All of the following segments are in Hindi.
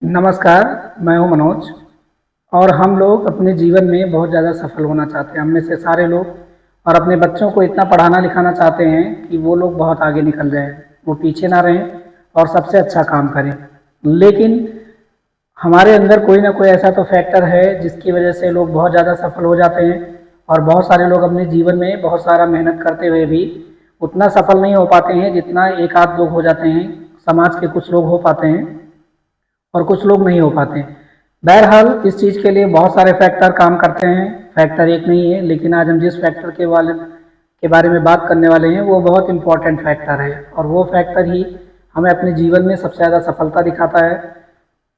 नमस्कार, मैं हूँ मनोज। और हम लोग अपने जीवन में बहुत ज़्यादा सफल होना चाहते हैं। हम में से सारे लोग और अपने बच्चों को इतना पढ़ाना लिखाना चाहते हैं कि वो लोग बहुत आगे निकल जाएं, वो पीछे ना रहें और सबसे अच्छा काम करें। लेकिन हमारे अंदर कोई ना कोई ऐसा तो फैक्टर है जिसकी वजह से लोग बहुत ज़्यादा सफल हो जाते हैं और बहुत सारे लोग अपने जीवन में बहुत सारा मेहनत करते हुए भी उतना सफल नहीं हो पाते हैं जितना एक आध लोग हो जाते हैं। समाज के कुछ लोग हो पाते हैं और कुछ लोग नहीं हो पाते। बहरहाल इस चीज़ के लिए बहुत सारे फैक्टर काम करते हैं, फैक्टर एक नहीं है। लेकिन आज हम जिस फैक्टर के बारे में बात करने वाले हैं वो बहुत इंपॉर्टेंट फैक्टर है और वो फैक्टर ही हमें अपने जीवन में सबसे ज़्यादा सफलता दिखाता है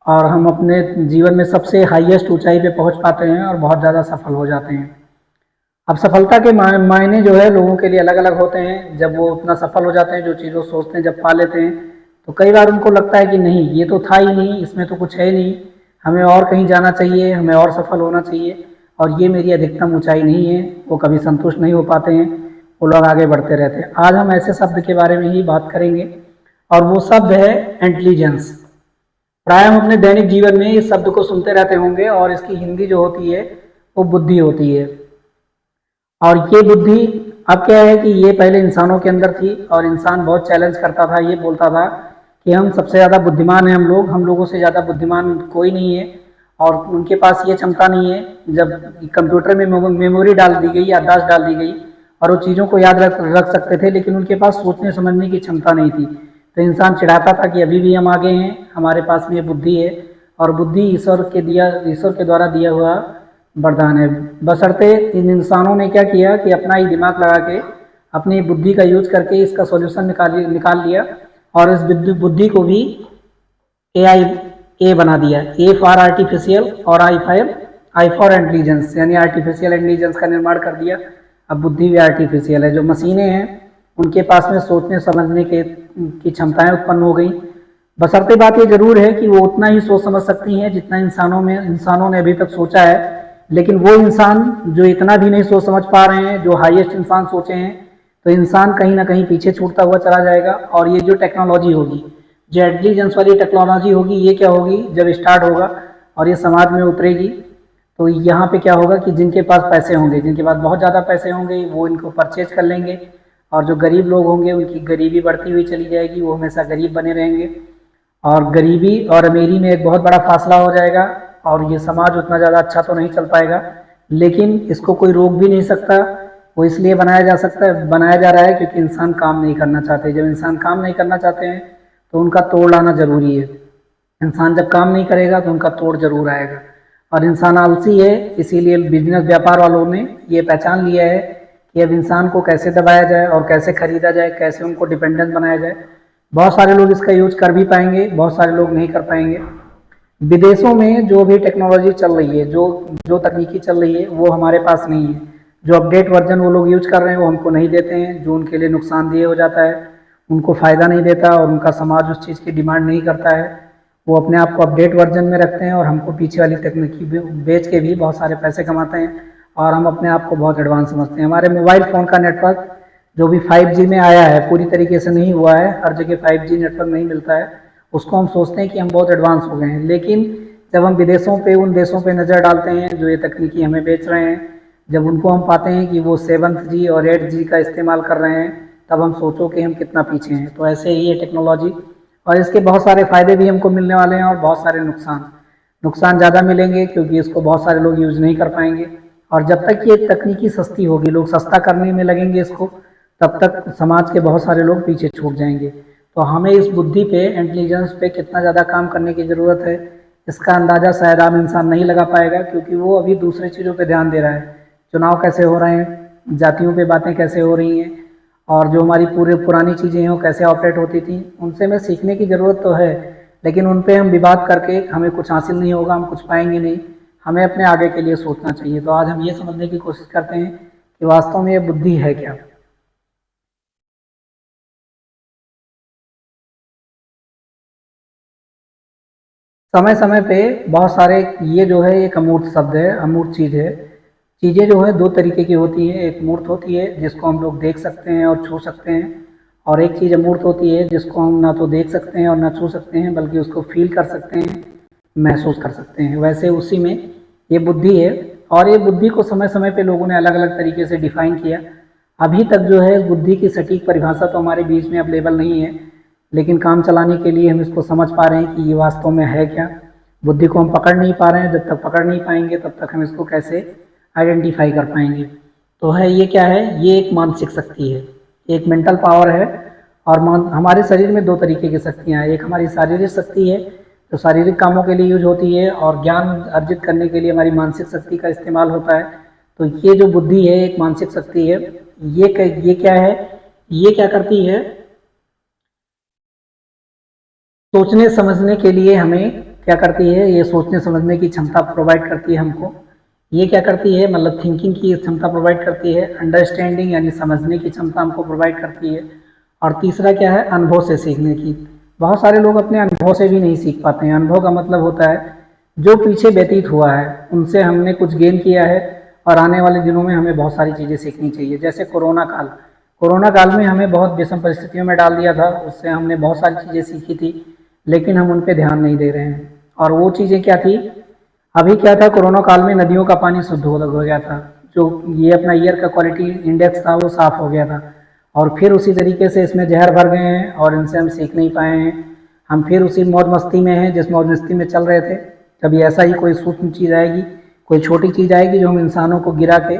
और हम अपने जीवन में सबसे हाईएस्ट ऊंचाई पे पहुंच पाते हैं और बहुत ज़्यादा सफल हो जाते हैं। अब सफलता के मायने जो है लोगों के लिए अलग अलग होते हैं। जब वो उतना सफल हो जाते हैं, जो चीज़ वो सोचते हैं जब पा लेते हैं, तो कई बार उनको लगता है कि नहीं, ये तो था ही नहीं, इसमें तो कुछ है ही नहीं, हमें और कहीं जाना चाहिए, हमें और सफल होना चाहिए और ये मेरी अधिकतम ऊंचाई नहीं है। वो कभी संतुष्ट नहीं हो पाते हैं, वो लोग आगे बढ़ते रहते हैं। आज हम ऐसे शब्द के बारे में ही बात करेंगे और वो शब्द है इंटेलिजेंस। प्राय हम अपने दैनिक जीवन में इस शब्द को सुनते रहते होंगे और इसकी हिंदी जो होती है वो बुद्धि होती है। और ये बुद्धि अब क्या है कि ये पहले इंसानों के अंदर थी और इंसान बहुत चैलेंज करता था, ये बोलता था कि हम सबसे ज़्यादा बुद्धिमान हैं, हम लोगों से ज़्यादा बुद्धिमान कोई नहीं है। और उनके पास ये क्षमता नहीं है। जब कंप्यूटर में मेमोरी डाल दी गई, याददाश्त डाल दी गई और वो चीज़ों को याद रख सकते थे, लेकिन उनके पास सोचने समझने की क्षमता नहीं थी। तो इंसान चिढ़ाता था कि अभी भी हम आगे हैं, हमारे पास में ये बुद्धि है। और बुद्धि ईश्वर के द्वारा दिया हुआ वरदान है। बशर्ते इन इंसानों ने क्या किया कि अपना ही दिमाग लगा के अपनी बुद्धि का यूज करके इसका सॉल्यूशन निकाल लिया और इस बुद्धि को भी AI ए बना दिया। ए फॉर आर्टिफिशियल और आई फॉर इंटेलिजेंस, यानी आर्टिफिशियल इंटेलिजेंस का निर्माण कर दिया। अब बुद्धि भी आर्टिफिशियल है। जो मशीनें हैं उनके पास में सोचने समझने की क्षमताएं उत्पन्न हो गई। बशर्ते बात ये जरूर है कि वो उतना ही सोच समझ सकती हैं जितना इंसानों ने अभी तक सोचा है। लेकिन वो इंसान जो इतना भी नहीं सोच समझ पा रहे हैं, जो हाईएस्ट इंसान सोचे हैं, तो इंसान कहीं ना कहीं पीछे छूटता हुआ चला जाएगा। और ये जो टेक्नोलॉजी होगी, जो इंटेलिजेंस वाली टेक्नोलॉजी होगी, ये क्या होगी जब स्टार्ट होगा और ये समाज में उतरेगी, तो यहाँ पे क्या होगा कि जिनके पास पैसे होंगे, जिनके पास बहुत ज़्यादा पैसे होंगे, वो इनको परचेज कर लेंगे और जो गरीब लोग होंगे उनकी गरीबी बढ़ती हुई चली जाएगी, वो हमेशा गरीब बने रहेंगे। और गरीबी और अमीरी में एक बहुत बड़ा फासला हो जाएगा और ये समाज उतना ज़्यादा अच्छा तो नहीं चल पाएगा। लेकिन इसको कोई रोक भी नहीं सकता। वो इसलिए बनाया जा रहा है क्योंकि इंसान काम नहीं करना चाहते। जब इंसान काम नहीं करना चाहते हैं तो उनका तोड़ लाना जरूरी है। इंसान जब काम नहीं करेगा तो उनका तोड़ जरूर आएगा। और इंसान आलसी है, इसीलिए बिजनेस व्यापार वालों ने ये पहचान लिया है कि अब इंसान को कैसे दबाया जाए और कैसे खरीदा जाए, कैसे उनको डिपेंडेंट बनाया जाए। बहुत सारे लोग इसका यूज कर भी पाएंगे, बहुत सारे लोग नहीं कर पाएंगे। विदेशों में जो भी टेक्नोलॉजी चल रही है, जो जो तकनीकी चल रही है, वो हमारे पास नहीं है। जो अपडेट वर्जन वो लोग यूज कर रहे हैं वो हमको नहीं देते हैं, जो उनके लिए नुकसानदेह हो जाता है, उनको फ़ायदा नहीं देता और उनका समाज उस चीज़ की डिमांड नहीं करता है। वो अपने आप को अपडेट वर्जन में रखते हैं और हमको पीछे वाली तकनीकी बेच के भी बहुत सारे पैसे कमाते हैं और हम अपने आप को बहुत एडवांस समझते हैं। हमारे मोबाइल फ़ोन का नेटवर्क जो भी 5G में आया है, पूरी तरीके से नहीं हुआ है, हर जगह 5G नेटवर्क नहीं मिलता है। उसको हम सोचते हैं कि हम बहुत एडवांस हो गए हैं, लेकिन जब हम विदेशों पे, उन देशों पे नज़र डालते हैं जो ये तकनीकी हमें बेच रहे हैं, जब उनको हम पाते हैं कि वो 7G और 8G का इस्तेमाल कर रहे हैं, तब हम सोचो कि हम कितना पीछे हैं। तो ऐसे ही ये टेक्नोलॉजी और इसके बहुत सारे फ़ायदे भी हमको मिलने वाले हैं और बहुत सारे नुकसान ज़्यादा मिलेंगे क्योंकि इसको बहुत सारे लोग यूज़ नहीं कर पाएंगे। और जब तक ये तकनीकी सस्ती होगी, लोग सस्ता करने में लगेंगे इसको, तब तक समाज के बहुत सारे लोग पीछे छूट जाएंगे। तो हमें इस बुद्धि पे, इंटेलिजेंस पे कितना ज़्यादा काम करने की ज़रूरत है, इसका अंदाज़ा शायद आम इंसान नहीं लगा पाएगा क्योंकि वो अभी दूसरे चीज़ों पे ध्यान दे रहा है। चुनाव कैसे हो रहे हैं, जातियों पे बातें कैसे हो रही हैं और जो हमारी पूरी पुरानी चीज़ें हैं वो कैसे ऑपरेट होती थी, उनसे हमें सीखने की ज़रूरत तो है। लेकिन उन पे हम विवाद करके हमें कुछ हासिल नहीं होगा, हम कुछ पाएंगे नहीं। हमें अपने आगे के लिए सोचना चाहिए। तो आज हम ये समझने की कोशिश करते हैं कि वास्तव में ये बुद्धि है क्या। समय समय पे बहुत सारे, ये जो है एक अमूर्त शब्द है, अमूर्त चीज़ है। चीज़ें जो है दो तरीके की होती हैं। एक मूर्त होती है जिसको हम लोग देख सकते हैं और छू सकते हैं, और एक चीज़ अमूर्त होती है जिसको हम ना तो देख सकते हैं और ना छू सकते हैं, बल्कि उसको फील कर सकते हैं महसूस कर सकते हैं। वैसे उसी में ये बुद्धि है, और ये बुद्धि को समय समय पे लोगों ने अलग अलग तरीके से डिफाइन किया। अभी तक जो है बुद्धि की सटीक परिभाषा तो हमारे बीच में अवेलेबल नहीं है, लेकिन काम चलाने के लिए हम इसको समझ पा रहे हैं कि ये वास्तव में है क्या। बुद्धि को हम पकड़ नहीं पा रहे हैं, जब तक पकड़ नहीं पाएंगे तब तक हम इसको कैसे आइडेंटिफाई कर पाएंगे। तो है ये क्या है, ये एक मानसिक शक्ति है, एक मेंटल पावर है। और हमारे शरीर में दो तरीके की शक्तियाँ हैं, एक हमारी शारीरिक शक्ति है जो शारीरिक कामों के लिए यूज होती है, और ज्ञान अर्जित करने के लिए हमारी मानसिक शक्ति का इस्तेमाल होता है। तो ये जो बुद्धि है एक मानसिक शक्ति है। ये क्या है, ये क्या करती है, सोचने समझने के लिए हमें क्या करती है, ये सोचने समझने की क्षमता प्रोवाइड करती है हमको। ये क्या करती है, मतलब थिंकिंग की क्षमता प्रोवाइड करती है। अंडरस्टैंडिंग यानी समझने की क्षमता हमको प्रोवाइड करती है। और तीसरा क्या है, अनुभव से सीखने की। बहुत सारे लोग अपने अनुभव से भी नहीं सीख पाते हैं। अनुभव का मतलब होता है जो पीछे व्यतीत हुआ है उनसे हमने कुछ गेन किया है, और आने वाले दिनों में हमें बहुत सारी चीज़ें सीखनी चाहिए। जैसे कोरोना काल में हमें बहुत विषम परिस्थितियों में डाल दिया था, उससे हमने बहुत सारी चीज़ें सीखी थी, लेकिन हम उन पर ध्यान नहीं दे रहे हैं। और वो चीज़ें क्या थी, अभी क्या था, कोरोना काल में नदियों का पानी शुद्ध हो गया था, जो ये अपना ईयर का क्वालिटी इंडेक्स था वो साफ हो गया था। और फिर उसी तरीके से इसमें जहर भर गए हैं और इनसे हम सीख नहीं पाए हैं। हम फिर उसी मौज मस्ती में हैं जिस मौज मस्ती में चल रहे थे। कभी ऐसा ही कोई सूक्ष्म चीज़ आएगी, कोई छोटी चीज़ आएगी जो हम इंसानों को गिरा के,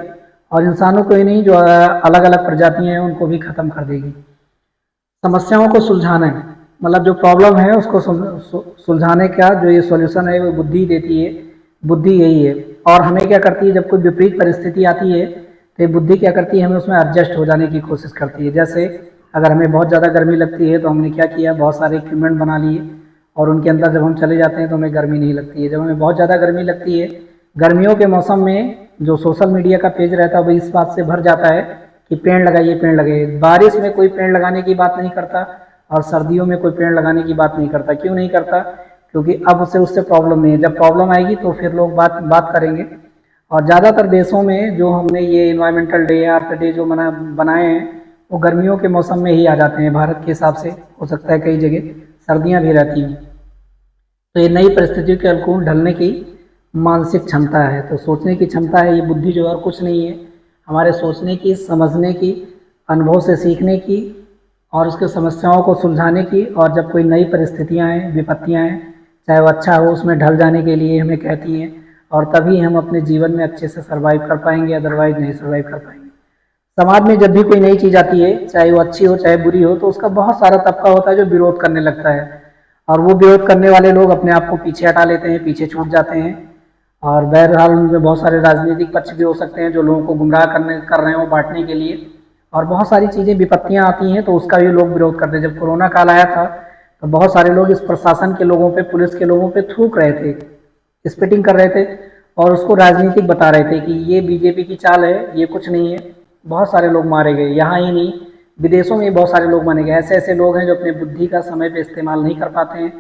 और इंसानों को ही नहीं जो अलग अलग प्रजातियाँ हैं उनको भी ख़त्म कर देगी। समस्याओं को सुलझाना है, मतलब जो प्रॉब्लम है उसको सुलझाने का जो ये सॉल्यूशन है वो बुद्धि देती है। बुद्धि यही है। और हमें क्या करती है, जब कोई विपरीत परिस्थिति आती है तो बुद्धि क्या करती है, हमें उसमें एडजस्ट हो जाने की कोशिश करती है। जैसे अगर हमें बहुत ज़्यादा गर्मी लगती है तो हमने क्या किया, बहुत सारे इक्विपमेंट बना लिए, और उनके अंदर जब हम चले जाते हैं तो हमें गर्मी नहीं लगती है। जब हमें बहुत ज़्यादा गर्मी लगती है, गर्मियों के मौसम में जो सोशल मीडिया का पेज रहता है वो इस बात से भर जाता है कि पेड़ लगाइए पेड़ लगाइए। बारिश में कोई पेड़ लगाने की बात नहीं करता, और सर्दियों में कोई पेड़ लगाने की बात नहीं करता। क्यों नहीं करता, क्योंकि अब उससे प्रॉब्लम नहीं है। जब प्रॉब्लम आएगी तो फिर लोग बात करेंगे। और ज़्यादातर देशों में जो हमने ये इन्वायरमेंटल डे, अर्थ डे जो बनाए हैं, वो गर्मियों के मौसम में ही आ जाते हैं। भारत के हिसाब से हो सकता है कई जगह सर्दियाँ भी रहती हैं। तो ये नई परिस्थितियों के अनुकूल ढलने की मानसिक क्षमता है। तो सोचने की क्षमता है, ये बुद्धि जो और कुछ नहीं है, हमारे सोचने की, समझने की, अनुभव से सीखने की, और उसके समस्याओं को सुलझाने की। और जब कोई नई परिस्थितियाँ हैं, विपत्तियाँ हैं, चाहे वो अच्छा हो, उसमें ढल जाने के लिए हमें कहती हैं। और तभी हम अपने जीवन में अच्छे से सर्वाइव कर पाएंगे, अदरवाइज नहीं सर्वाइव कर पाएंगे। समाज में जब भी कोई नई चीज़ आती है, चाहे वो अच्छी हो चाहे बुरी हो, तो उसका बहुत सारा तबका होता है जो विरोध करने लगता है। और वो विरोध करने वाले लोग अपने आप को पीछे हटा लेते हैं, पीछे छूट जाते हैं। और बहरहाल उनमें बहुत सारे राजनीतिक पक्ष भी हो सकते हैं जो लोगों को गुमराह कर रहे हो बांटने के लिए। और बहुत सारी चीज़ें, विपत्तियाँ आती हैं तो उसका भी लोग विरोध करते हैं। जब कोरोना काल आया था तो बहुत सारे लोग इस प्रशासन के लोगों पे, पुलिस के लोगों पे थूक रहे थे, स्पिटिंग कर रहे थे, और उसको राजनीतिक बता रहे थे कि ये बीजेपी की चाल है, ये कुछ नहीं है। बहुत सारे लोग मारे गए, यहाँ ही नहीं विदेशों में बहुत सारे लोग मारे गए। ऐसे ऐसे लोग हैं जो अपने बुद्धि का समय पे इस्तेमाल नहीं कर पाते हैं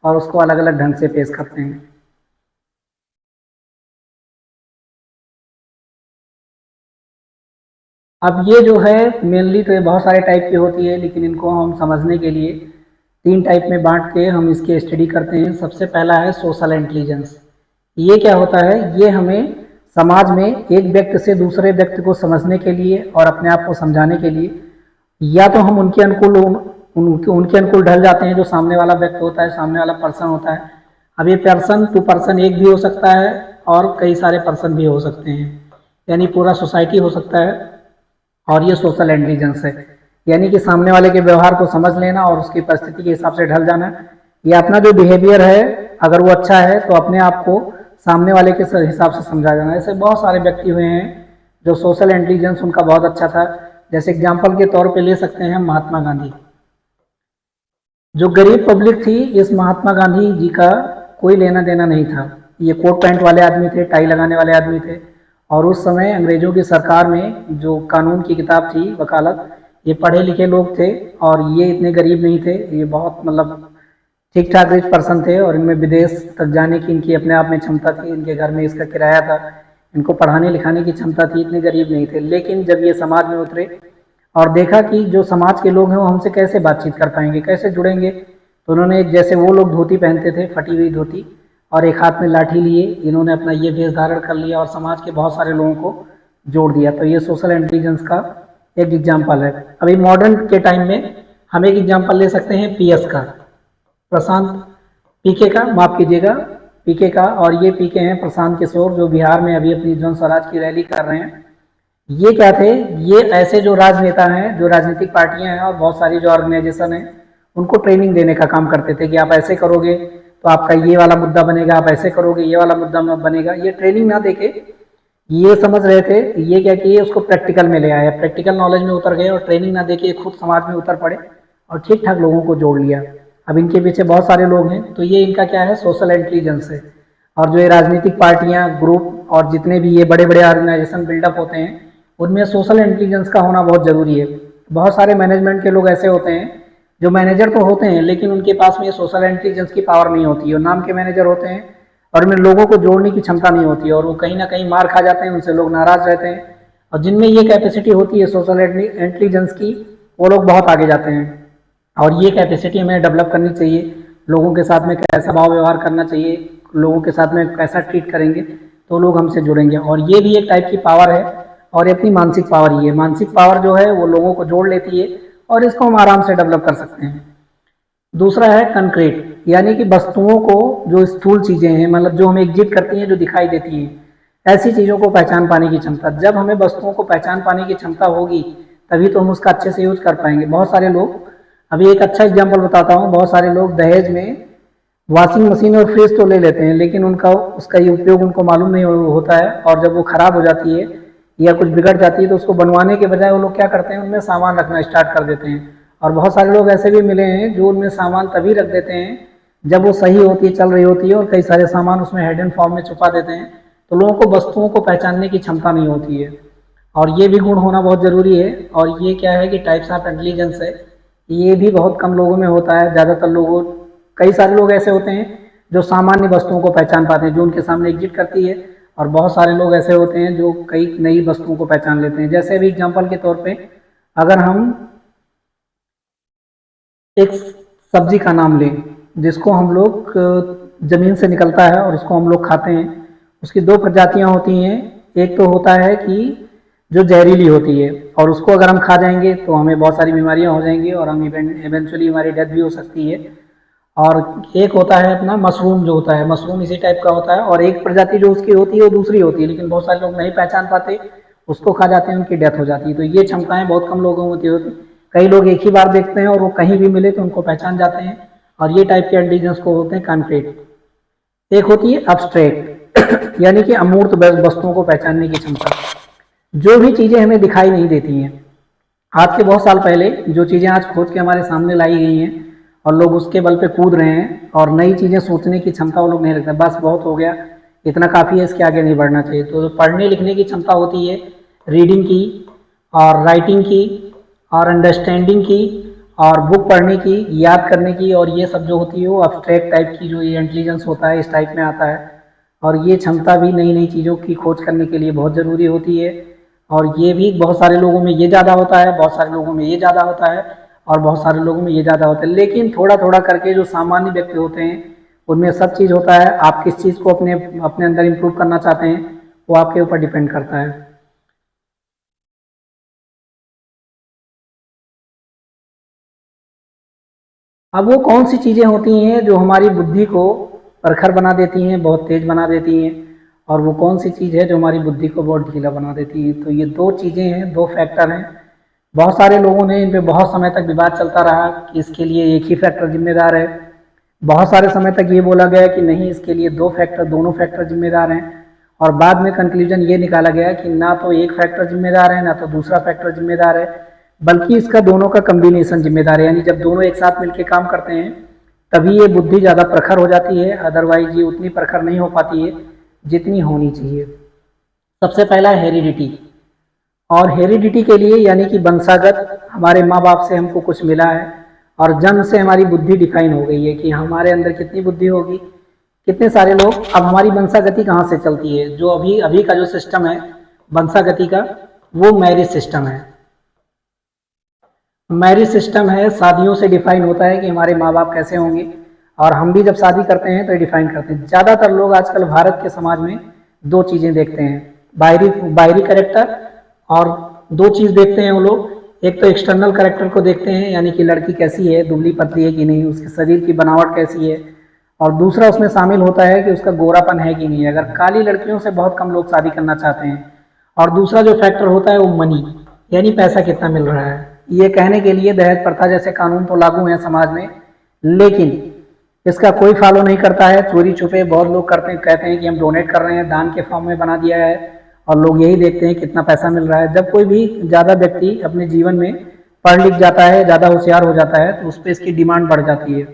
और उसको अलग अलग ढंग से पेश करते हैं। अब ये जो है मेनली तो ये बहुत सारे टाइप की होती है, लेकिन इनको हम समझने के लिए तीन टाइप में बांट के हम इसकी स्टडी करते हैं। सबसे पहला है सोशल इंटेलिजेंस। ये क्या होता है, ये हमें समाज में एक व्यक्ति से दूसरे व्यक्ति को समझने के लिए और अपने आप को समझाने के लिए, या तो हम उनके अनुकूल ढल जाते हैं, जो सामने वाला व्यक्ति होता है, सामने वाला पर्सन होता है। अब ये पर्सन टू पर्सन एक भी हो सकता है और कई सारे पर्सन भी हो सकते हैं, यानी पूरा सोसाइटी हो सकता है। और ये सोशल इंटेलिजेंस है, यानी कि सामने वाले के व्यवहार को समझ लेना और उसकी परिस्थिति के हिसाब से ढल जाना। ये अपना जो बिहेवियर है, अगर वो अच्छा है तो अपने आप को सामने वाले के हिसाब से समझा जाना। ऐसे बहुत सारे व्यक्ति हुए हैं जो सोशल इंटेलिजेंस उनका बहुत अच्छा था। जैसे एग्जाम्पल के तौर पे ले सकते हैं महात्मा गांधी। जो गरीब पब्लिक थी, इस महात्मा गांधी जी का कोई लेना देना नहीं था। ये कोट पैंट वाले आदमी थे, टाई लगाने वाले आदमी थे। और उस समय अंग्रेजों की सरकार में जो कानून की किताब थी, वकालत, ये पढ़े लिखे लोग थे और ये इतने गरीब नहीं थे। ये बहुत मतलब ठीक ठाक रिच पर्सन थे और इनमें विदेश तक जाने की इनकी अपने आप में क्षमता थी। इनके घर में इसका किराया था, इनको पढ़ाने लिखाने की क्षमता थी, इतने गरीब नहीं थे। लेकिन जब ये समाज में उतरे और देखा कि जो समाज के लोग हैं वो हमसे कैसे बातचीत कर पाएंगे, कैसे जुड़ेंगे, तो उन्होंने, जैसे वो लोग धोती पहनते थे, फटी हुई धोती, और एक हाथ में लाठी लिए इन्होंने अपना ये वेश धारण कर लिया और समाज के बहुत सारे लोगों को जोड़ दिया। तो ये सोशल इंटेलिजेंस का एक एग्जाम्पल है। अभी मॉडर्न के टाइम में हम एक एग्जाम्पल ले सकते हैं पीएस का, प्रशांत पीके का, माफ कीजिएगा, पीके का। और ये पीके हैं प्रशांत किशोर, जो बिहार में अभी अपनी जन स्वराज की रैली कर रहे हैं। ये क्या थे, ये ऐसे जो राजनेता हैं, जो राजनीतिक पार्टियां हैं और बहुत सारी जो ऑर्गेनाइजेशन है, उनको ट्रेनिंग देने का काम करते थे कि आप ऐसे करोगे तो आपका ये वाला मुद्दा बनेगा, आप ऐसे करोगे ये वाला मुद्दा बनेगा। ये ट्रेनिंग ना देके ये समझ रहे थे, ये क्या किए, उसको प्रैक्टिकल में ले आए, प्रैक्टिकल नॉलेज में उतर गए और ट्रेनिंग ना देके खुद समाज में उतर पड़े और ठीक ठाक लोगों को जोड़ लिया। अब इनके पीछे बहुत सारे लोग हैं। तो ये इनका क्या है, सोशल इंटेलिजेंस है। और जो ये राजनीतिक पार्टियां, ग्रुप और जितने भी ये बड़े बड़े ऑर्गेनाइजेशन बिल्डअप होते हैं, उनमें सोशल इंटेलिजेंस का होना बहुत ज़रूरी है। बहुत सारे मैनेजमेंट के लोग ऐसे होते हैं जो मैनेजर तो होते हैं लेकिन उनके पास में ये सोशल इंटेलिजेंस की पावर नहीं होती है। नाम के मैनेजर होते हैं और उनमें लोगों को जोड़ने की क्षमता नहीं होती है और वो कहीं ना कहीं मार खा जाते हैं, उनसे लोग नाराज रहते हैं। और जिनमें ये कैपेसिटी होती है सोशल इंटेलिजेंस की, वो लोग बहुत आगे जाते हैं। और ये कैपेसिटी हमें डेवलप करनी चाहिए। लोगों के साथ में कैसा भाव व्यवहार करना चाहिए, लोगों के साथ में कैसा ट्रीट करेंगे तो लोग हमसे जुड़ेंगे। और ये भी एक टाइप की पावर है और ये अपनी मानसिक पावर ही है। मानसिक पावर जो है वो लोगों को जोड़ लेती है और इसको हम आराम से डेवलप कर सकते हैं। दूसरा है कंक्रीट, यानी कि वस्तुओं को, जो स्थूल चीज़ें हैं, मतलब जो हमें एग्जिट करती हैं, जो दिखाई देती हैं, ऐसी चीज़ों को पहचान पाने की क्षमता। जब हमें वस्तुओं को पहचान पाने की क्षमता होगी तभी तो हम उसका अच्छे से यूज कर पाएंगे। बहुत सारे लोग, अभी एक अच्छा एग्जाम्पल बताता हूँ, बहुत सारे लोग दहेज में वॉशिंग मशीन और फ्रिज तो ले लेते हैं लेकिन उनका उसका ये उपयोग उनको मालूम नहीं होता है। और जब वो खराब हो जाती है या कुछ बिगड़ जाती है तो उसको बनवाने के बजाय वो लोग क्या करते हैं, उनमें सामान रखना स्टार्ट कर देते हैं। और बहुत सारे लोग ऐसे भी मिले हैं जो उनमें सामान तभी रख देते हैं जब वो सही होती है, चल रही होती है, और कई सारे सामान उसमें हिडन फॉर्म में छुपा देते हैं। तो लोगों को वस्तुओं को पहचानने की क्षमता नहीं होती है और ये भी गुण होना बहुत ज़रूरी है। और ये क्या है कि टाइप्स ऑफ इंटेलिजेंस है, ये भी बहुत कम लोगों में होता है। ज़्यादातर लोगों, कई सारे लोग ऐसे होते हैं जो सामान्य वस्तुओं को पहचान पाते हैं, जो उनके सामने एग्जिट करती है। और बहुत सारे लोग ऐसे होते हैं जो कई नई वस्तुओं को पहचान लेते हैं। जैसे अभी एग्जाम्पल के तौर पे अगर हम एक सब्जी का नाम लें जिसको हम लोग ज़मीन से निकलता है और उसको हम लोग खाते हैं, उसकी दो प्रजातियां होती हैं। एक तो होता है कि जो जहरीली होती है और उसको अगर हम खा जाएंगे तो हमें बहुत सारी बीमारियां हो जाएंगी और हम इवेंचुअली हमारी डेथ भी हो सकती है। और एक होता है अपना मशरूम, जो होता है मशरूम इसी टाइप का होता है। और एक प्रजाति जो उसकी होती है वो दूसरी होती है, लेकिन बहुत सारे लोग नहीं पहचान पाते, उसको खा जाते हैं, उनकी डेथ हो जाती है। तो ये क्षमताएं बहुत कम लोगों में होती। कई लोग एक ही बार देखते हैं और वो कहीं भी मिले तो उनको पहचान जाते हैं। और ये टाइप के इंटेलिजेंस को होते हैं कॉन्क्रीट। एक होती है अब्स्ट्रैक्ट यानी कि अमूर्त वस्तुओं को पहचानने की क्षमता, जो भी चीज़ें हमें दिखाई नहीं देती हैं। आज के बहुत साल पहले जो चीज़ें आज खोज के हमारे सामने लाई गई हैं और लोग उसके बल पे कूद रहे हैं और नई चीज़ें सोचने की क्षमता वो लोग नहीं रखते। बस बहुत हो गया, इतना काफ़ी है, इसके आगे नहीं बढ़ना चाहिए। तो पढ़ने लिखने की क्षमता होती है, रीडिंग की और राइटिंग की और अंडरस्टैंडिंग की और बुक पढ़ने की, याद करने की। और ये सब जो होती है वो अब्स्ट्रैक्ट टाइप की, जो ये इंटेलिजेंस होता है, इस टाइप में आता है। और ये क्षमता भी नई नई चीज़ों की खोज करने के लिए बहुत ज़रूरी होती है। और ये भी बहुत सारे लोगों में ये ज़्यादा होता है, बहुत सारे लोगों में ये ज़्यादा होता है और बहुत सारे लोगों में ये ज़्यादा होता है। लेकिन थोड़ा थोड़ा करके जो सामान्य व्यक्ति होते हैं उनमें सब चीज़ होता है। आप किस चीज़ को अपने अपने अंदर इम्प्रूव करना चाहते हैं वो आपके ऊपर डिपेंड करता है। अब वो कौन सी चीज़ें होती हैं जो हमारी बुद्धि को प्रखर बना देती हैं, बहुत तेज बना देती हैं, और वो कौन सी चीज़ है जो हमारी बुद्धि को बहुत ढीला बना देती है। तो ये दो चीज़ें हैं, दो फैक्टर हैं। बहुत सारे लोगों ने इन पे बहुत समय तक विवाद चलता रहा कि इसके लिए एक ही फैक्टर जिम्मेदार है। बहुत सारे समय तक ये बोला गया कि नहीं, इसके लिए दो फैक्टर, दोनों फैक्टर जिम्मेदार हैं। और बाद में कंक्लूजन ये निकाला गया कि ना तो एक फैक्टर जिम्मेदार है ना तो दूसरा फैक्टर जिम्मेदार है, बल्कि इसका दोनों का कम्बिनेशन जिम्मेदार है। यानी जब दोनों एक साथ मिलकर काम करते हैं तभी ये बुद्धि ज़्यादा प्रखर हो जाती है, अदरवाइज ये उतनी प्रखर नहीं हो पाती है जितनी होनी चाहिए। सबसे पहला है हेरिडिटी। और हेरिडिटी के लिए यानी कि वंशागत, हमारे माँ बाप से हमको कुछ मिला है और जन्म से हमारी बुद्धि डिफाइन हो गई है कि हमारे अंदर कितनी बुद्धि होगी। कितने सारे लोग, अब हमारी वंशागति कहाँ से चलती है, जो अभी अभी का जो सिस्टम है वंशागति का, वो मैरिज सिस्टम है। मैरिज सिस्टम है, शादियों से डिफाइन होता है कि हमारे माँ बाप कैसे होंगे और हम भी जब शादी करते हैं तो ये डिफाइन करते हैं। ज़्यादातर लोग आजकल भारत के समाज में दो चीज़ें देखते हैं, बाहरी कैरेक्टर, और दो चीज़ देखते हैं वो लोग। एक तो एक्सटर्नल कैरेक्टर को देखते हैं, यानी कि लड़की कैसी है, दुबली पतली है कि नहीं, उसके शरीर की बनावट कैसी है, और दूसरा उसमें शामिल होता है कि उसका गोरापन है कि नहीं। अगर काली लड़कियों से बहुत कम लोग शादी करना चाहते हैं। और दूसरा जो फैक्टर होता है वो मनी, यानी पैसा कितना मिल रहा है। ये कहने के लिए दहेज प्रथा जैसे कानून तो लागू हैं समाज में, लेकिन इसका कोई फॉलो नहीं करता है। चोरी छुपे बहुत लोग करते हैं, कहते हैं कि हम डोनेट कर रहे हैं, दान के फॉर्म में बना दिया है, और लोग यही देखते हैं कितना पैसा मिल रहा है। जब कोई भी ज़्यादा व्यक्ति अपने जीवन में पढ़ लिख जाता है, ज़्यादा होशियार हो जाता है, तो उस पर इसकी डिमांड बढ़ जाती है।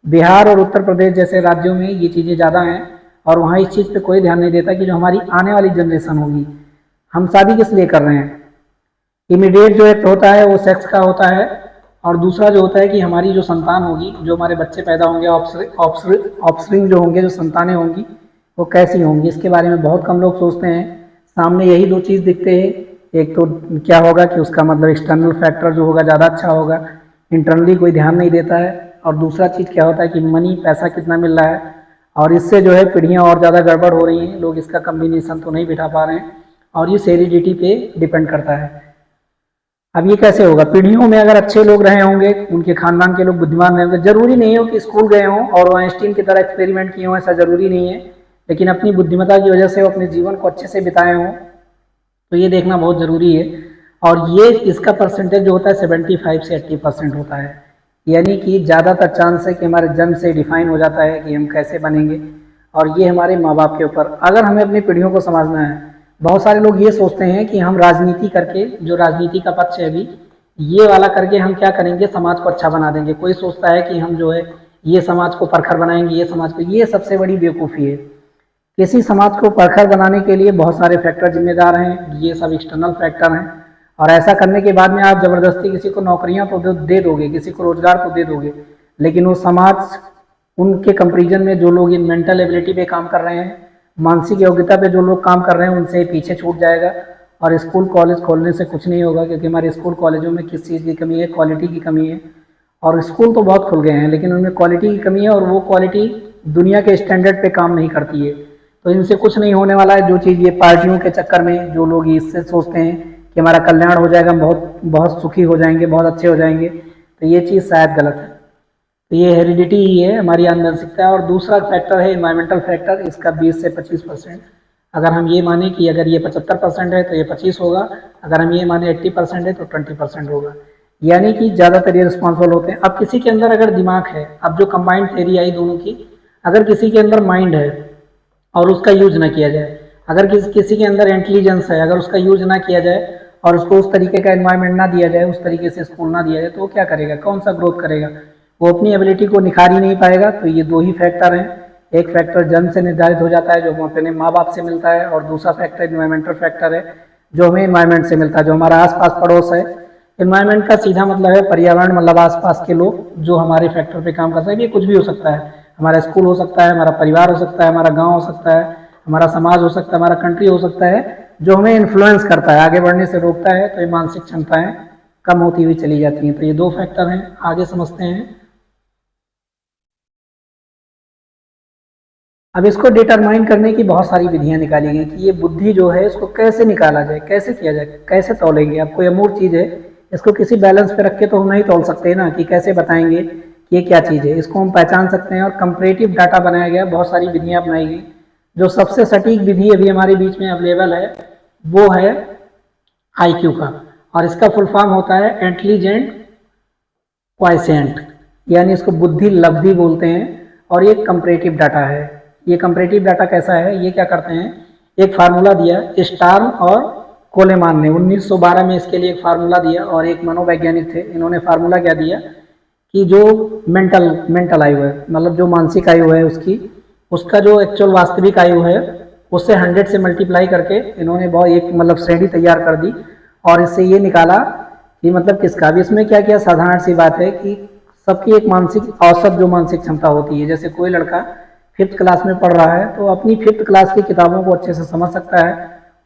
बिहार और उत्तर प्रदेश जैसे राज्यों में ये चीज़ें ज़्यादा हैं, और वहाँ इस चीज़ पे कोई ध्यान नहीं देता कि जो हमारी आने वाली जनरेशन होगी, हम शादी किस लिए कर रहे हैं। इमीडिएट जो एक्ट होता है वो सेक्स का होता है, और दूसरा जो होता है कि हमारी जो संतान होगी, जो हमारे बच्चे पैदा होंगे, ऑप्सरिंग जो होंगे, जो संतानें होंगी, वो कैसी होंगी, इसके बारे में बहुत कम लोग सोचते हैं। सामने यही दो चीज़ दिखते हैं, एक तो क्या होगा कि उसका मतलब एक्सटर्नल फैक्टर जो होगा ज़्यादा अच्छा होगा, इंटरनली कोई ध्यान नहीं देता है, और दूसरा चीज़ क्या होता है कि मनी, पैसा कितना मिल रहा है, और इससे जो है पीढ़ियाँ और ज़्यादा गड़बड़ हो रही हैं। लोग इसका कम्बिनेशन तो नहीं बिठा पा रहे हैं, और ये हेरिडिटी पे डिपेंड करता है। अब ये कैसे होगा, पीढ़ियों में अगर अच्छे लोग रहे होंगे, उनके खानदान के लोग बुद्धिमान रहे होंगे, जरूरी नहीं हो कि स्कूल गए हों और आइंस्टीन की तरह एक्सपेरिमेंट किए हों, ऐसा जरूरी नहीं है, लेकिन अपनी बुद्धिमत्ता की वजह से वो अपने जीवन को अच्छे से बिताए हों, तो ये देखना बहुत ज़रूरी है। और ये इसका परसेंटेज जो होता है 75 से 80% होता है, यानी कि ज़्यादातर चांस है कि हमारे जन्म से डिफाइन हो जाता है कि हम कैसे बनेंगे, और ये हमारे माँ बाप के ऊपर। अगर हमें अपनी पीढ़ियों को समझना है, बहुत सारे लोग ये सोचते हैं कि हम राजनीति करके, जो राजनीति का पक्ष है अभी, ये वाला करके हम क्या करेंगे, समाज को अच्छा बना देंगे। कोई सोचता है कि हम जो है ये समाज को परखर बनाएंगे, ये समाज को, ये सबसे बड़ी बेवकूफ़ी है। किसी समाज को परखर बनाने के लिए बहुत सारे फैक्टर जिम्मेदार हैं, ये सब एक्सटर्नल फैक्टर हैं, और ऐसा करने के बाद में आप ज़बरदस्ती किसी को नौकरियां तो दे दोगे, किसी को रोजगार तो दे दोगे, लेकिन वो समाज, उनके कंपेरिजन में जो लोग इन मेंटल एबिलिटी पे काम कर रहे हैं, मानसिक योग्यता पे जो लोग काम कर रहे हैं, उनसे पीछे छूट जाएगा। और स्कूल कॉलेज खोलने से कुछ नहीं होगा, क्योंकि हमारे स्कूल कॉलेजों में किस चीज़ की कमी है, क्वालिटी की कमी है। और स्कूल तो बहुत खुल गए हैं, लेकिन उनमें क्वालिटी की कमी है, और वो क्वालिटी दुनिया के स्टैंडर्ड पे काम नहीं करती है। तो इनसे कुछ नहीं होने वाला है। जो चीज़ ये पार्टियों के चक्कर में जो लोग इससे सोचते हैं कि हमारा कल्याण हो जाएगा, हम बहुत बहुत सुखी हो जाएंगे, बहुत अच्छे हो जाएंगे, तो ये चीज़ शायद गलत है। तो ये हेरिडिटी ही है, हमारी आनुवंशिकता है। और दूसरा फैक्टर है इन्वायरमेंटल फैक्टर, इसका 20 से 25%। अगर हम ये माने कि अगर ये 75% है तो ये 25 होगा, अगर हम ये माने 80% है तो 20% होगा, यानी कि ज़्यादातर ये रिस्पॉन्सिबल होते हैं। अब किसी के अंदर अगर दिमाग है, अब जो कंबाइंड थेरी आई दोनों की, अगर किसी के अंदर माइंड है और उसका यूज ना किया जाए, अगर किसी के अंदर इंटेलिजेंस है, अगर उसका यूज ना किया जाए और उसको उस तरीके का एनवायरनमेंट ना दिया जाए, उस तरीके से स्कूल ना दिया जाए, तो वो क्या करेगा, कौन सा ग्रोथ करेगा, वो अपनी एबिलिटी को निखार ही नहीं पाएगा। तो ये दो ही फैक्टर हैं, एक फैक्टर जन्म से निर्धारित हो जाता है जो हमें अपने माँ बाप से मिलता है, और दूसरा फैक्टर इन्वायरमेंटल फैक्टर है जो हमें इन्वायरमेंट से मिलता है, जो हमारा आसपास पड़ोस है। इन्वायरमेंट का सीधा मतलब है पर्यावरण, मतलब आसपास के लोग जो हमारे फैक्टर पे काम करते हैं। ये कुछ भी हो सकता है, हमारा स्कूल हो सकता है, हमारा परिवार हो सकता है, हमारा गाँव हो सकता है, हमारा समाज हो सकता है, हमारा कंट्री हो सकता है, जो हमें इन्फ्लुएंस करता है, आगे बढ़ने से रोकता है। तो ये मानसिक क्षमताएं कम होती हुई चली जाती हैं। तो ये दो फैक्टर हैं, आगे समझते हैं। अब इसको डिटरमाइन करने की बहुत सारी विधियां निकाली गई कि ये बुद्धि जो है इसको कैसे निकाला जाए, कैसे किया जाए, कैसे तौलेंगे। अब कोई अमूर्त चीज़ है, इसको किसी बैलेंस पे रख के तो हम नहीं तौल सकते ना, कि कैसे बताएंगे कि ये क्या चीज़ है। इसको हम पहचान सकते हैं, और कंपैरेटिव डाटा बनाया गया, बहुत सारी विधियां अपनाई गई। जो सबसे सटीक विधि अभी हमारे बीच में अवेलेबल है वो है IQ का, और इसका फुल फॉर्म होता है इंटेलिजेंट क्वाइसेंट, यानी इसको बुद्धि लब्धि बोलते हैं। और ये कंपैरेटिव डाटा है। ये कंपैरेटिव डाटा कैसा है, ये क्या करते हैं, एक फार्मूला दिया स्टार्म और कोलेमान ने 1912 में इसके लिए एक फार्मूला दिया, और एक मनोवैज्ञानिक थे, इन्होंने फार्मूला क्या दिया कि जो मेंटल आयु है, मतलब जो मानसिक आयु है उसकी, उसका जो एक्चुअल वास्तविक आयु है उससे 100 से मल्टीप्लाई करके इन्होंने बहुत एक मतलब श्रेणी तैयार कर दी, और इससे ये निकाला कि मतलब किसका भी। इसमें क्या किया, साधारण सी बात है कि सबकी एक मानसिक औसत जो मानसिक क्षमता होती है, जैसे कोई लड़का 5th क्लास में पढ़ रहा है तो अपनी 5th क्लास की किताबों को अच्छे से समझ सकता है,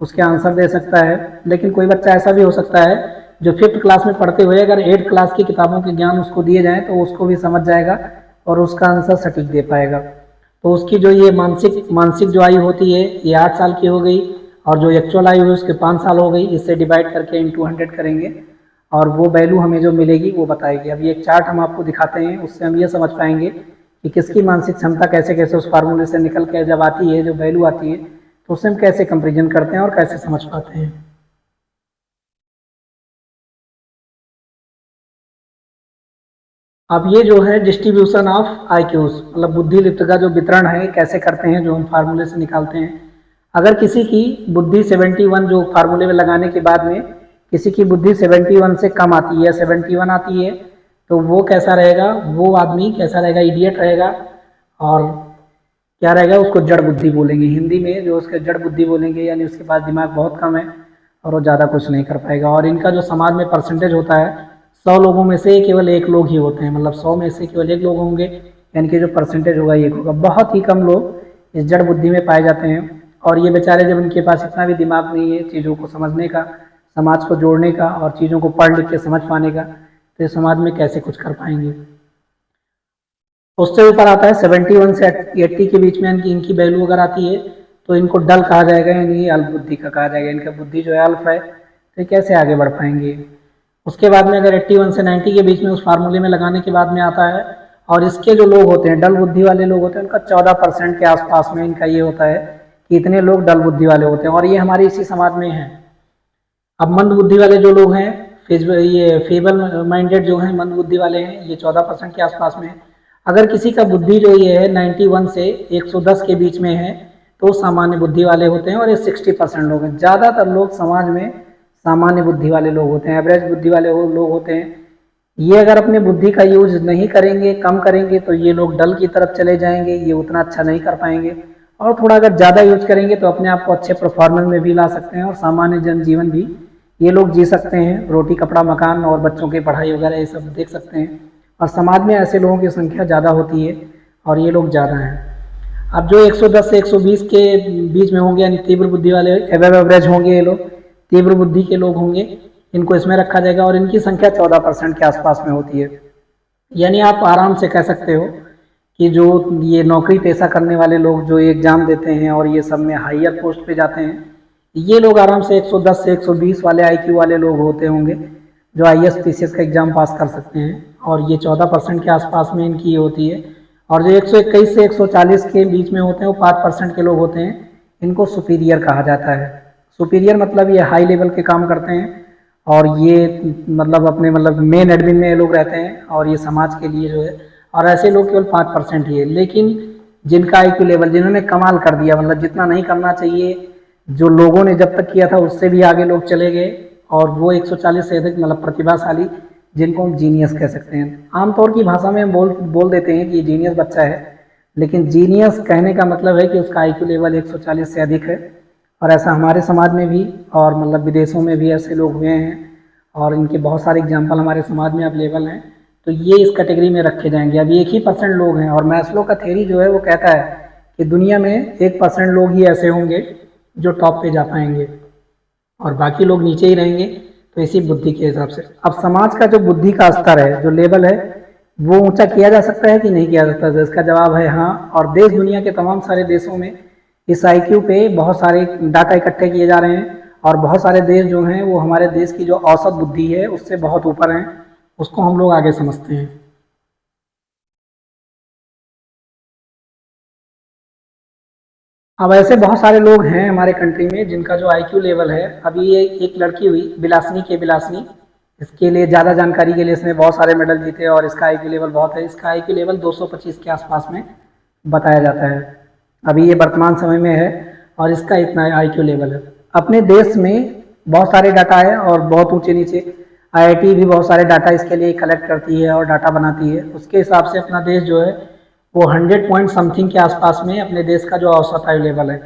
उसके आंसर दे सकता है। लेकिन कोई बच्चा ऐसा भी हो सकता है जो 5th क्लास में पढ़ते हुए अगर 8th क्लास की किताबों के ज्ञान उसको दिए जाएँ तो उसको भी समझ जाएगा, और उसका आंसर सटीक दे पाएगा। तो उसकी जो ये मानसिक मानसिक जो आयु होती है ये 8 साल की हो गई, और जो एक्चुअल आयु है उसके 5 साल हो गई। इससे डिवाइड करके इंटू 100 करेंगे और वो वैल्यू हमें जो मिलेगी वो बताएगी। अब ये एक चार्ट हम आपको दिखाते हैं, उससे हम ये समझ पाएंगे कि किसकी मानसिक क्षमता कैसे कैसे उस फार्मूले से निकल के जब आती है, जो वैल्यू आती है, तो उससे हम कैसे कंपेरिजन करते हैं और कैसे समझ पाते हैं। अब ये जो है डिस्ट्रीब्यूशन ऑफ आईक्यूज, मतलब बुद्धि लिप्त का जो वितरण है कैसे करते हैं, जो हम फार्मूले से निकालते हैं। अगर किसी की बुद्धि 71, जो फार्मूले में लगाने के बाद में किसी की बुद्धि 71 से कम आती है, 71 आती है, तो वो कैसा रहेगा, वो आदमी कैसा रहेगा, इडियट रहेगा। और क्या रहेगा, उसको जड़ बुद्धि बोलेंगे हिंदी में, जो उसके जड़ बुद्धि बोलेंगे, यानी उसके पास दिमाग बहुत कम है और वो ज़्यादा कुछ नहीं कर पाएगा। और इनका जो समाज में परसेंटेज होता है, 100 लोगों में से केवल 1 लोग ही होते हैं, मतलब 100 में से केवल 1 लोग होंगे, यानी कि जो परसेंटेज होगा 1 होगा। बहुत ही कम लोग इस जड़ बुद्धि में पाए जाते हैं। और ये बेचारे, जब इनके पास इतना भी दिमाग नहीं है चीज़ों को समझने का, समाज को जोड़ने का और चीज़ों को पढ़ लिख के समझ पाने का, तो समाज में कैसे कुछ कर पाएंगे। उससे ऊपर आता है 71 से 80 के बीच में इनकी वैल्यू अगर आती है तो इनको डल कहा जाएगा, यानी अल्प बुद्धि का कहा जाएगा। इनका बुद्धि जो है अल्प है, तो कैसे आगे बढ़ पाएंगे। उसके बाद में अगर 81 से 90 के बीच में उस फार्मूले में लगाने के बाद में आता है, और इसके जो लोग होते हैं, डल बुद्धि वाले लोग होते हैं, उनका 14% के आसपास में इनका ये होता है कि इतने लोग डल बुद्धि वाले होते हैं, और ये हमारे इसी समाज में है। अब मंद बुद्धि वाले जो लोग हैं, ये फेबल माइंडेड जो हैं, मंद बुद्धि वाले हैं, ये 14% के आसपास में है। अगर किसी का बुद्धि जो ये है 91 से 110 के बीच में है, तो सामान्य बुद्धि वाले होते हैं, और ये 60% लोग हैं। ज़्यादातर लोग समाज में सामान्य बुद्धि वाले लोग होते हैं, एवरेज बुद्धि वाले लोग होते हैं। ये अगर अपने बुद्धि का यूज नहीं करेंगे, कम करेंगे, तो ये लोग डल की तरफ चले जाएंगे, ये उतना अच्छा नहीं कर पाएंगे। और थोड़ा अगर ज़्यादा यूज करेंगे तो अपने आप को अच्छे परफॉर्मेंस में भी ला सकते हैं, और सामान्य जनजीवन भी ये लोग जी सकते हैं, रोटी कपड़ा मकान और बच्चों की पढ़ाई वगैरह ये सब देख सकते हैं। और समाज में ऐसे लोगों की संख्या ज़्यादा होती है, और ये लोग ज़्यादा हैं। अब जो 110 से 120 के बीच में होंगे, यानी तीव्र बुद्धि वाले, एवरेज होंगे, ये लोग तीव्र बुद्धि के लोग होंगे, इनको इसमें रखा जाएगा, और इनकी संख्या 14% के आसपास में होती है। यानी आप आराम से कह सकते हो कि जो ये नौकरी पेशा करने वाले लोग जो एग्ज़ाम देते हैं और ये सब में हायर पोस्ट पे जाते हैं, ये लोग आराम से 110 से 120 वाले आईक्यू वाले लोग होते होंगे, जो आईएएस पीसीएस का एग्ज़ाम पास कर सकते हैं। और ये 14% के आसपास में इनकी ये होती है। और जो 121 से 140 के बीच में होते हैं, वो 5% के लोग होते हैं, इनको सुपीरियर कहा जाता है। सुपीरियर मतलब ये हाई लेवल के काम करते हैं, और ये मतलब अपने मतलब मेन एडमिन में ये लोग रहते हैं, और ये समाज के लिए जो है, और ऐसे लोग केवल 5% ही है। लेकिन जिनका आईक्यू लेवल, जिन्होंने कमाल कर दिया, मतलब जितना नहीं करना चाहिए, जो लोगों ने जब तक किया था उससे भी आगे लोग चले गए, और वो 140 से अधिक मतलब प्रतिभाशाली, जिनको हम जीनियस कह सकते हैं। आमतौर की भाषा में हम बोल देते हैं कि ये जीनियस बच्चा है, लेकिन जीनियस कहने का मतलब है कि उसका आईक्यू लेवल 140 से अधिक है। और ऐसा हमारे समाज में भी और मतलब विदेशों में भी ऐसे लोग हुए हैं, और इनके बहुत सारे एग्जाम्पल हमारे समाज में अवेलेबल हैं। तो ये इस कैटेगरी में रखे जाएंगे। अब 1% लोग हैं, और मैस्लो का थ्योरी जो है वो कहता है कि दुनिया में 1% लोग ही ऐसे होंगे जो टॉप पे जा पाएंगे, और बाकी लोग नीचे ही रहेंगे। तो इसी बुद्धि के हिसाब से अब समाज का जो बुद्धि का स्तर है, जो लेवल है, वो ऊंचा किया जा सकता है कि नहीं किया जा सकता। तो इसका जवाब है हाँ। और देश दुनिया के तमाम सारे देशों में इस आईक्यू पे बहुत सारे डाटा इकट्ठे किए जा रहे हैं, और बहुत सारे देश जो हैं वो हमारे देश की जो औसत बुद्धि है उससे बहुत ऊपर हैं, उसको हम लोग आगे समझते हैं। अब ऐसे बहुत सारे लोग हैं हमारे कंट्री में जिनका जो आईक्यू लेवल है, अभी ये एक लड़की हुई बिलासनी के बिलासनी, इसके लिए ज़्यादा जानकारी के लिए इसने बहुत सारे मेडल जीते, और इसका आईक्यू लेवल बहुत है। इसका आईक्यू लेवल 225 के आसपास में बताया जाता है, अभी ये वर्तमान समय में है, और इसका इतना आईक्यू लेवल है। अपने देश में बहुत सारे डाटा है, और बहुत ऊंचे नीचे आईआईटी भी बहुत सारे डाटा इसके लिए कलेक्ट करती है और डाटा बनाती है। उसके हिसाब से अपना देश जो है वो 100 पॉइंट समथिंग के आसपास में अपने देश का जो औसत आयु लेवल है।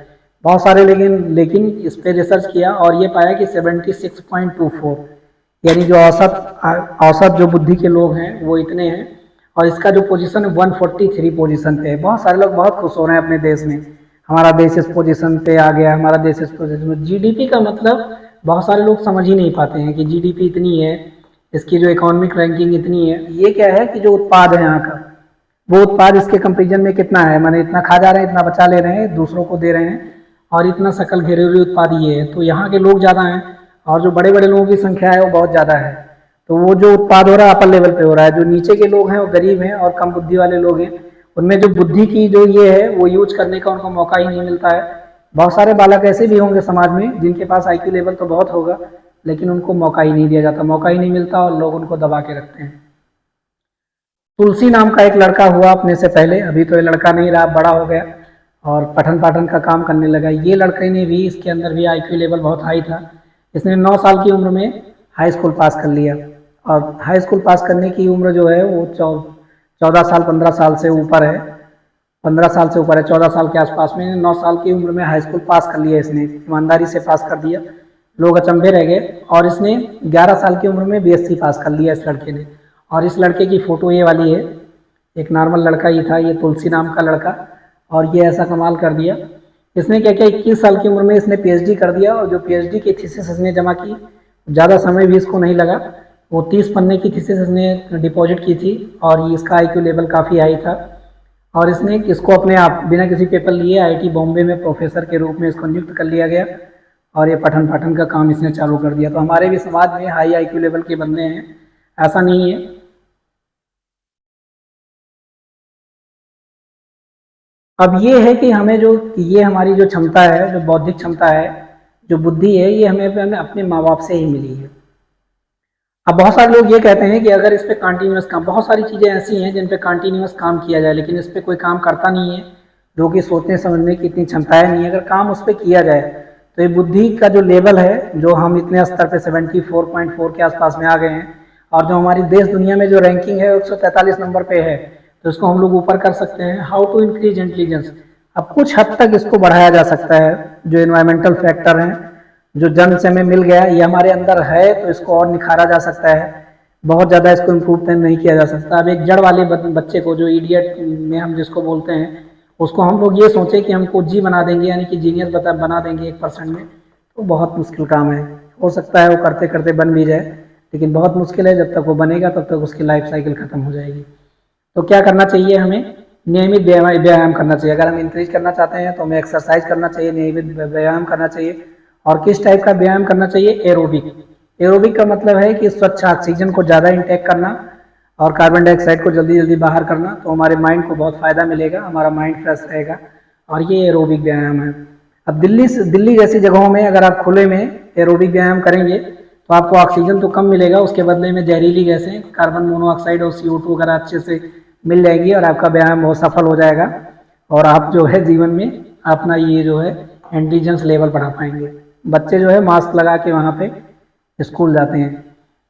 बहुत सारे लेकिन लेकिन इस पर रिसर्च किया और ये पाया कि 76.24, यानी जो औसत जो बुद्धि के लोग हैं वो इतने हैं, और इसका जो पोजीशन है 143 पोजीशन पे है। बहुत सारे लोग बहुत खुश हो रहे हैं अपने देश में, हमारा देश इस पोजीशन पे आ गया, हमारा देश इस पोजीशन में। जीडीपी का मतलब बहुत सारे लोग समझ ही नहीं पाते हैं कि जीडीपी इतनी है, इसकी जो इकोनॉमिक रैंकिंग इतनी है। ये क्या है कि जो उत्पाद है यहाँ का वो उत्पाद इसके कंपेरिजन में कितना है, माने इतना खा जा रहे हैं, इतना बचा ले रहे हैं, दूसरों को दे रहे हैं, और इतना सकल घरेलू उत्पाद ये है। तो यहाँ के लोग ज़्यादा हैं और जो बड़े बड़े लोगों की संख्या है वो बहुत ज़्यादा है। तो वो जो उत्पाद हो रहा है अपर लेवल पे हो रहा है, जो नीचे के लोग हैं वो गरीब हैं और कम बुद्धि वाले लोग हैं, उनमें जो बुद्धि की जो ये है वो यूज करने का उनको मौका ही नहीं मिलता है। बहुत सारे बालक ऐसे भी होंगे समाज में जिनके पास IQ लेवल तो बहुत होगा, लेकिन उनको मौका ही नहीं दिया जाता, मौका ही नहीं मिलता और लोग उनको दबा के रखते हैं। तुलसी नाम का एक लड़का हुआ अपने से पहले, अभी तो ये लड़का नहीं रहा, बड़ा हो गया और पठन पाठन का काम करने लगा। ये लड़के ने भी, इसके अंदर भी IQ लेवल बहुत हाई था। इसने 9 साल की उम्र में हाई स्कूल पास कर लिया, और हाई स्कूल पास करने की उम्र जो है वो 14 साल 15 साल से ऊपर है, 15 साल से ऊपर है, 14 साल के आसपास में। 9 साल की उम्र में हाई स्कूल पास कर लिया इसने, ईमानदारी से पास कर दिया, लोग अचंभे रह गए। और इसने 11 साल की उम्र में BSc पास कर लिया इस लड़के ने। और इस लड़के की फ़ोटो ये वाली है, एक नॉर्मल लड़का ही था ये, तुलसी नाम का लड़का, और ये ऐसा कमाल कर दिया। इसने क्या किया, 21 साल की उम्र में इसने PhD कर दिया, और जो PhD की थीसिस इसने जमा की, ज़्यादा समय भी इसको नहीं लगा, वो 30 पन्ने की थीसिस इसने डिपॉजिट की थी, और ये इसका IQ लेवल काफ़ी हाई था। और इसने इसको अपने आप बिना किसी पेपर लिए IIT बॉम्बे में प्रोफेसर के रूप में इसको नियुक्त कर लिया गया, और ये पठन पाठन का काम इसने चालू कर दिया। तो हमारे भी समाज में हाई IQ लेवल के बंदे हैं, ऐसा नहीं है। अब ये है कि हमें जो ये हमारी जो क्षमता है, जो बौद्धिक क्षमता है, जो बुद्धि है, ये हमें अपने माँ बाप से ही मिली है। अब बहुत सारे लोग ये कहते हैं कि अगर इस पे कंटिन्यूस काम, बहुत सारी चीज़ें ऐसी हैं जिन पे कंटिन्यूस काम किया जाए, लेकिन इस पे कोई काम करता नहीं है। लोगों की सोचने समझने की इतनी क्षमताएं नहीं है। अगर काम उस पर किया जाए तो ये बुद्धि का जो लेवल है, जो हम इतने स्तर पे 74.4 के आसपास में आ गए हैं, और जो हमारी देश दुनिया में जो रैंकिंग है 143 नंबर पे है, तो इसको हम लोग ऊपर कर सकते हैं। हाउ टू इंक्रीज इंटेलिजेंस, अब कुछ हद तक इसको बढ़ाया जा सकता है। जो इन्वायरमेंटल फैक्टर हैं, जो जन्म से हमें मिल गया, ये हमारे अंदर है, तो इसको और निखारा जा सकता है। बहुत ज़्यादा इसको इम्प्रूव नहीं किया जा सकता। अब एक जड़ वाले बच्चे को, जो इडियट में हम जिसको बोलते हैं, उसको हम लोग ये सोचे कि हमको जी बना देंगे, यानी कि जीनियस बना देंगे 1% में, तो बहुत मुश्किल काम है। हो सकता है वो करते करते बन भी जाए, लेकिन बहुत मुश्किल है। जब तक वो बनेगा तब तक उसकी लाइफ साइकिल ख़त्म हो जाएगी। तो क्या करना चाहिए, हमें नियमित व्यायाम करना चाहिए। अगर हम इंक्रीज करना चाहते हैं तो हमें एक्सरसाइज करना चाहिए, नियमित व्यायाम करना चाहिए। और किस टाइप का व्यायाम करना चाहिए, एरोबिक। एरोबिक का मतलब है कि स्वच्छ ऑक्सीजन को ज़्यादा इंटेक करना और कार्बन डाइऑक्साइड को जल्दी जल्दी बाहर करना। तो हमारे माइंड को बहुत फ़ायदा मिलेगा, हमारा माइंड फ्रेश रहेगा, और ये एरोबिक व्यायाम है। अब दिल्ली जैसी जगहों में अगर आप खुले में एरोबिक व्यायाम करेंगे तो आपको ऑक्सीजन तो कम मिलेगा, उसके बदले में जहरीली गैसें, कार्बन मोनोऑक्साइड और CO2 वगैरह अच्छे से मिल जाएगी, और आपका व्यायाम बहुत सफल हो जाएगा, और आप जो है जीवन में अपना ये जो है इंटेलिजेंस लेवल बढ़ा पाएंगे। बच्चे जो है मास्क लगा के वहाँ पे स्कूल जाते हैं।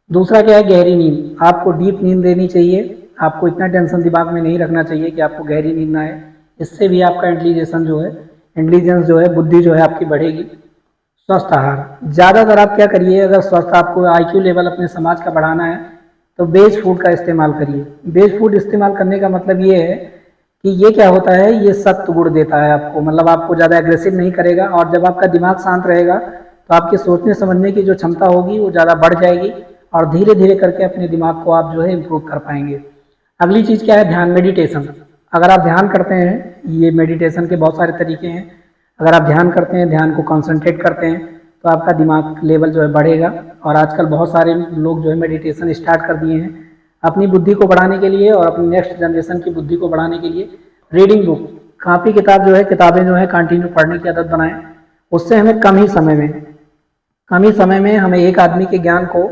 दूसरा क्या है, गहरी नींद। आपको डीप नींद लेनी चाहिए, आपको इतना टेंशन दिमाग में नहीं रखना चाहिए कि आपको गहरी नींद ना आए। इससे भी आपका इंटेलिजेंस जो है, बुद्धि जो है आपकी बढ़ेगी। स्वस्थ आहार, ज़्यादातर आप क्या करिए, अगर स्वस्थ आपको IQ लेवल अपने समाज का बढ़ाना है तो वेज फूड का इस्तेमाल करिए। वेज फूड इस्तेमाल करने का मतलब ये है कि ये क्या होता है, ये सत्व गुण देता है आपको, मतलब आपको ज़्यादा एग्रेसिव नहीं करेगा, और जब आपका दिमाग शांत रहेगा तो आपके सोचने समझने की जो क्षमता होगी वो ज़्यादा बढ़ जाएगी, और धीरे धीरे करके अपने दिमाग को आप जो है इम्प्रूव कर पाएंगे। अगली चीज़ क्या है, ध्यान, मेडिटेशन। अगर आप ध्यान करते हैं, ये मेडिटेशन के बहुत सारे तरीके हैं। अगर आप ध्यान करते हैं, ध्यान को कॉन्सेंट्रेट करते हैं, तो आपका दिमाग लेवल जो है बढ़ेगा। और आजकल बहुत सारे लोग जो है मेडिटेशन स्टार्ट कर दिए हैं अपनी बुद्धि को बढ़ाने के लिए, और अपनी नेक्स्ट जनरेशन की बुद्धि को बढ़ाने के लिए। रीडिंग बुक, कापी किताब जो है, किताबें जो है कंटिन्यू पढ़ने की आदत बनाएं। उससे हमें कम ही समय में हमें एक आदमी के ज्ञान को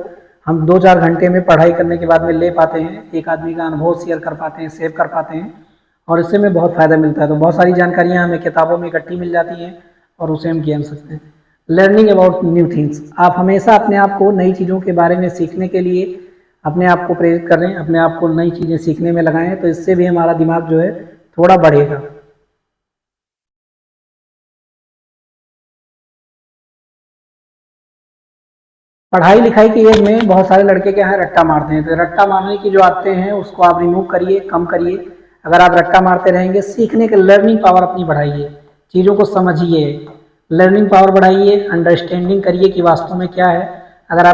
हम 2-4 घंटे में पढ़ाई करने के बाद में ले पाते हैं, एक आदमी का अनुभव शेयर कर पाते हैं, सेव कर पाते हैं, और इससे हमें बहुत फ़ायदा मिलता है। तो बहुत सारी जानकारियाँ हमें किताबों में इकट्ठी मिल जाती हैं, और उसे हम ज्ञान सकते हैं। लर्निंग अबाउट न्यू थिंग्स, आप हमेशा अपने आप को नई चीज़ों के बारे में सीखने के लिए अपने आप को प्रेरित करें, अपने आप को नई चीज़ें सीखने में लगाएं, तो इससे भी हमारा दिमाग जो है थोड़ा बढ़ेगा। पढ़ाई लिखाई की एज में बहुत सारे लड़के क्या है, रट्टा मारते हैं। तो रट्टा मारने की जो आदतें हैं उसको आप रिमूव करिए, कम करिए। अगर आप रट्टा मारते रहेंगे, सीखने के लर्निंग पावर अपनी बढ़ाइए, चीज़ों को समझिए, लर्निंग पावर बढ़ाइए, अंडरस्टैंडिंग करिए कि वास्तव में क्या है। अगर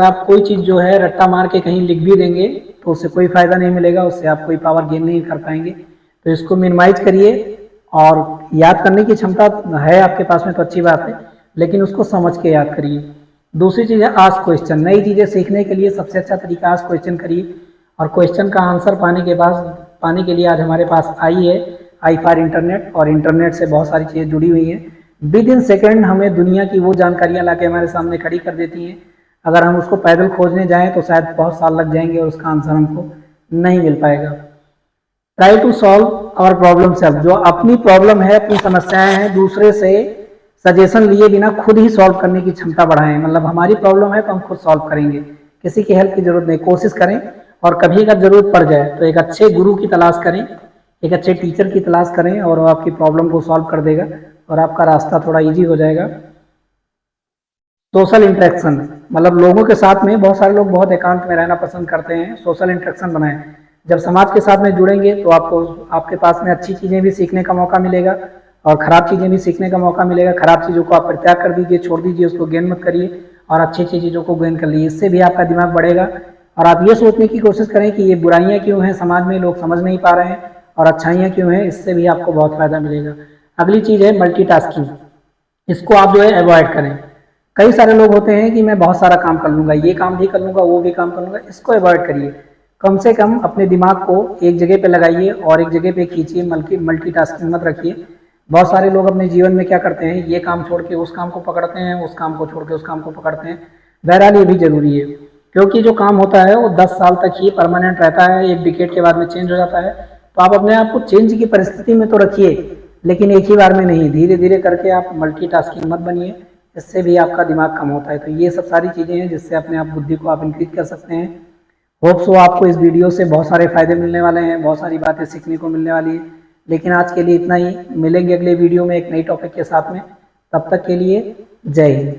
आप कोई चीज़ जो है रट्टा मार के कहीं लिख भी देंगे तो उससे कोई फ़ायदा नहीं मिलेगा, उससे आप कोई पावर गेन नहीं कर पाएंगे। तो इसको मिनिमाइज करिए, और याद करने की क्षमता है आपके पास में तो अच्छी बात है, लेकिन उसको समझ के याद करिए। दूसरी चीज़ है आस्क क्वेश्चन। नई चीज़ें सीखने के लिए सबसे अच्छा तरीका आस्क क्वेश्चन करिए, और क्वेश्चन का आंसर पाने के लिए आज हमारे पास आई है, आई फॉर इंटरनेट, और इंटरनेट से बहुत सारी चीज़ें जुड़ी हुई हैं। विद इन सेकेंड हमें दुनिया की वो जानकारियाँ ला के हमारे सामने खड़ी कर देती हैं। अगर हम उसको पैदल खोजने जाएँ तो शायद बहुत साल लग जाएंगे और उसका आंसर हमको नहीं मिल पाएगा। Try to solve our problem self. जो अपनी प्रॉब्लम है, अपनी समस्याएं हैं, दूसरे से सजेशन लिए बिना खुद ही सॉल्व करने की क्षमता बढ़ाएं। मतलब हमारी प्रॉब्लम है तो हम खुद सॉल्व करेंगे, किसी की हेल्प की जरूरत नहीं। कोशिश करें, और कभी अगर जरूरत पड़ जाए तो एक अच्छे गुरु की तलाश करें, एक अच्छे टीचर की तलाश करें, और वो आपकी प्रॉब्लम को सॉल्व कर देगा और आपका रास्ता थोड़ा ईजी हो जाएगा। सोशल इंटरेक्शन, मतलब लोगों के साथ में, बहुत सारे लोग बहुत एकांत में रहना पसंद करते हैं। सोशल इंटरेक्शन बनाएं। जब समाज के साथ में जुड़ेंगे तो आपके पास में अच्छी चीज़ें भी सीखने का मौका मिलेगा और ख़राब चीज़ें भी सीखने का मौका मिलेगा। ख़राब चीज़ों को आप परित्याग कर दीजिए, छोड़ दीजिए, उसको गेन मत करिए, और अच्छी अच्छी चीज़ों को गेन कर लीजिए। इससे भी आपका दिमाग बढ़ेगा, और आप ये सोचने की कोशिश करें कि ये बुराइयाँ क्यों हैं समाज में, लोग समझ नहीं पा रहे हैं, और अच्छाइयाँ क्यों हैं। इससे भी आपको बहुत फ़ायदा मिलेगा। अगली चीज़ है मल्टीटास्किंग। इसको आप जो है अवॉइड करें। कई सारे लोग होते हैं कि मैं बहुत सारा काम कर लूँगा, ये काम भी कर लूँगा, वो भी काम कर लूँगा। इसको अवॉइड करिए। कम से कम अपने दिमाग को एक जगह पे लगाइए और एक जगह पे खींचिए। मल्टीटास्किंग मत रखिए। बहुत सारे लोग अपने जीवन में क्या करते हैं, ये काम छोड़ के उस काम को पकड़ते हैं, उस काम को छोड़ के उस काम को पकड़ते हैं। बहरहाल ये भी जरूरी है, क्योंकि जो काम होता है वो 10 साल तक ही परमानेंट रहता है, एक डिकेड के बाद में चेंज हो जाता है। तो आप अपने आप को चेंज की परिस्थिति में तो रखिए, लेकिन एक ही बार में नहीं, धीरे धीरे करके आप मल्टीटास्किंग मत बनिए। इससे भी आपका दिमाग कम होता है। तो ये सब सारी चीज़ें हैं जिससे अपने आप बुद्धि को आप इंक्रीज कर सकते हैं। होप सो आपको इस वीडियो से बहुत सारे फायदे मिलने वाले हैं, बहुत सारी बातें सीखने को मिलने वाली है। लेकिन आज के लिए इतना ही। मिलेंगे अगले वीडियो में एक नई टॉपिक के साथ में। तब तक के लिए जय हिंद।